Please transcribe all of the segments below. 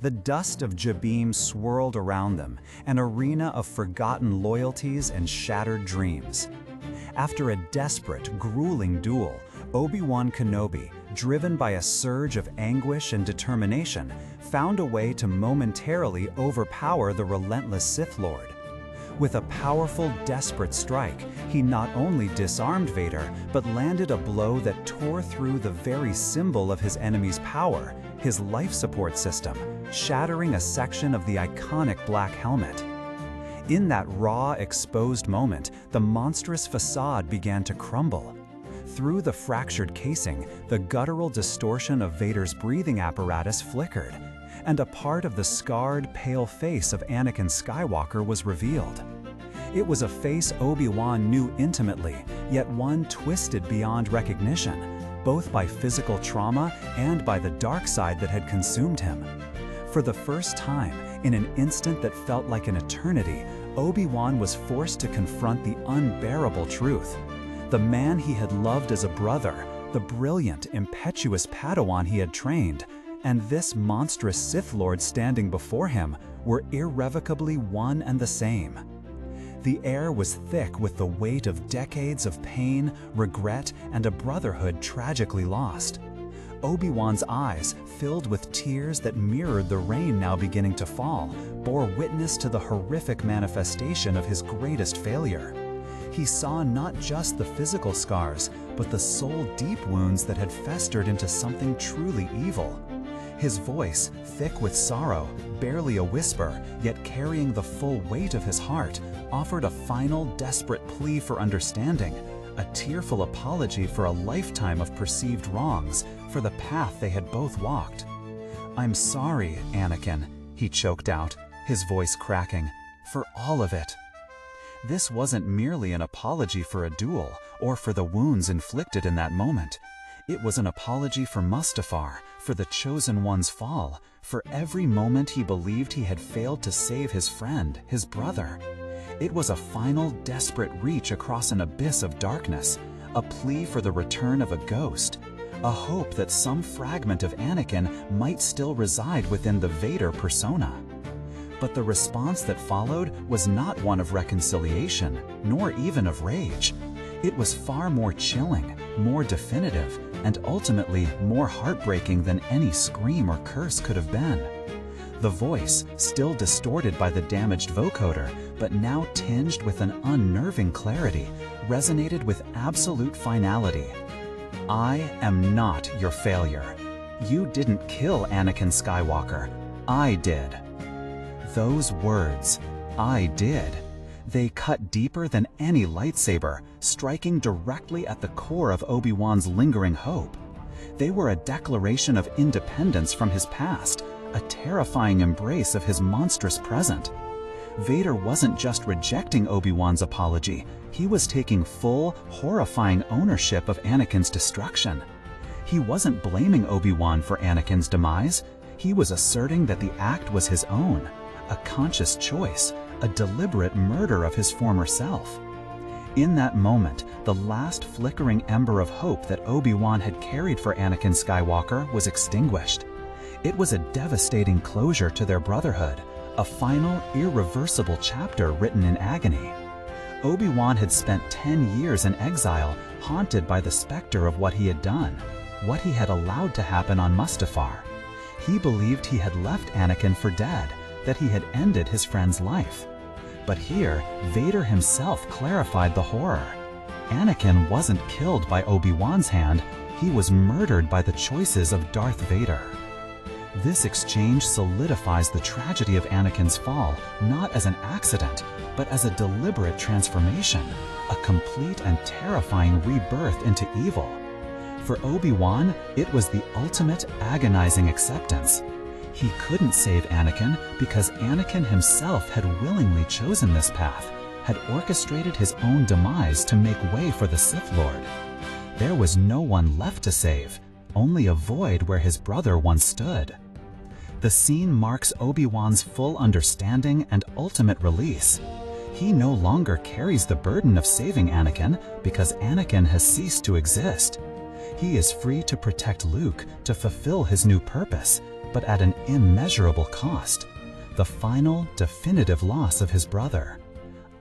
The dust of Jabim swirled around them, an arena of forgotten loyalties and shattered dreams. After a desperate, grueling duel, Obi-Wan Kenobi, driven by a surge of anguish and determination, found a way to momentarily overpower the relentless Sith Lord. With a powerful, desperate strike, he not only disarmed Vader, but landed a blow that tore through the very symbol of his enemy's power, his life support system, shattering a section of the iconic black helmet. In that raw, exposed moment, the monstrous facade began to crumble. Through the fractured casing, the guttural distortion of Vader's breathing apparatus flickered, and a part of the scarred, pale face of Anakin Skywalker was revealed. It was a face Obi-Wan knew intimately, yet one twisted beyond recognition, both by physical trauma and by the dark side that had consumed him. For the first time, in an instant that felt like an eternity, Obi-Wan was forced to confront the unbearable truth. The man he had loved as a brother, the brilliant, impetuous Padawan he had trained, and this monstrous Sith Lord standing before him were irrevocably one and the same. The air was thick with the weight of decades of pain, regret, and a brotherhood tragically lost. Obi-Wan's eyes, filled with tears that mirrored the rain now beginning to fall, bore witness to the horrific manifestation of his greatest failure. He saw not just the physical scars, but the soul-deep wounds that had festered into something truly evil. His voice, thick with sorrow, barely a whisper, yet carrying the full weight of his heart, offered a final, desperate plea for understanding, a tearful apology for a lifetime of perceived wrongs, for the path they had both walked. "I'm sorry, Anakin," he choked out, his voice cracking, "for all of it." This wasn't merely an apology for a duel, or for the wounds inflicted in that moment. It was an apology for Mustafar, for the Chosen One's fall, for every moment he believed he had failed to save his friend, his brother. It was a final, desperate reach across an abyss of darkness, a plea for the return of a ghost, a hope that some fragment of Anakin might still reside within the Vader persona. But the response that followed was not one of reconciliation, nor even of rage. It was far more chilling, more definitive, and ultimately more heartbreaking than any scream or curse could have been. The voice, still distorted by the damaged vocoder, but now tinged with an unnerving clarity, resonated with absolute finality. "I am not your failure. You didn't kill Anakin Skywalker. I did." Those words, "I did," they cut deeper than any lightsaber, striking directly at the core of Obi-Wan's lingering hope. They were a declaration of independence from his past, a terrifying embrace of his monstrous present. Vader wasn't just rejecting Obi-Wan's apology, he was taking full, horrifying ownership of Anakin's destruction. He wasn't blaming Obi-Wan for Anakin's demise, he was asserting that the act was his own, a conscious choice, a deliberate murder of his former self. In that moment, the last flickering ember of hope that Obi-Wan had carried for Anakin Skywalker was extinguished. It was a devastating closure to their brotherhood, a final, irreversible chapter written in agony. Obi-Wan had spent 10 years in exile, haunted by the specter of what he had done, what he had allowed to happen on Mustafar. He believed he had left Anakin for dead, that he had ended his friend's life. But here, Vader himself clarified the horror. Anakin wasn't killed by Obi-Wan's hand, he was murdered by the choices of Darth Vader. This exchange solidifies the tragedy of Anakin's fall, not as an accident, but as a deliberate transformation, a complete and terrifying rebirth into evil. For Obi-Wan, it was the ultimate agonizing acceptance. He couldn't save Anakin because Anakin himself had willingly chosen this path, had orchestrated his own demise to make way for the Sith Lord. There was no one left to save, only a void where his brother once stood. The scene marks Obi-Wan's full understanding and ultimate release. He no longer carries the burden of saving Anakin because Anakin has ceased to exist. He is free to protect Luke, to fulfill his new purpose, but at an immeasurable cost. The final, definitive loss of his brother.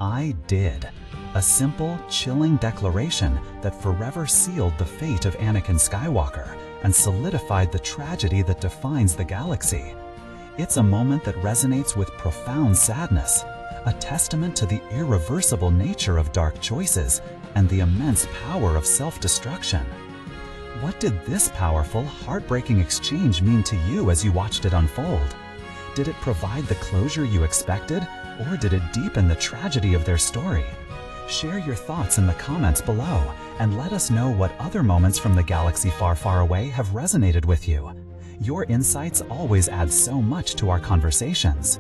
"I did." A simple, chilling declaration that forever sealed the fate of Anakin Skywalker and solidified the tragedy that defines the galaxy. It's a moment that resonates with profound sadness, a testament to the irreversible nature of dark choices and the immense power of self-destruction. What did this powerful, heartbreaking exchange mean to you as you watched it unfold? Did it provide the closure you expected, or did it deepen the tragedy of their story? Share your thoughts in the comments below, and let us know what other moments from the galaxy far, far away have resonated with you. Your insights always add so much to our conversations.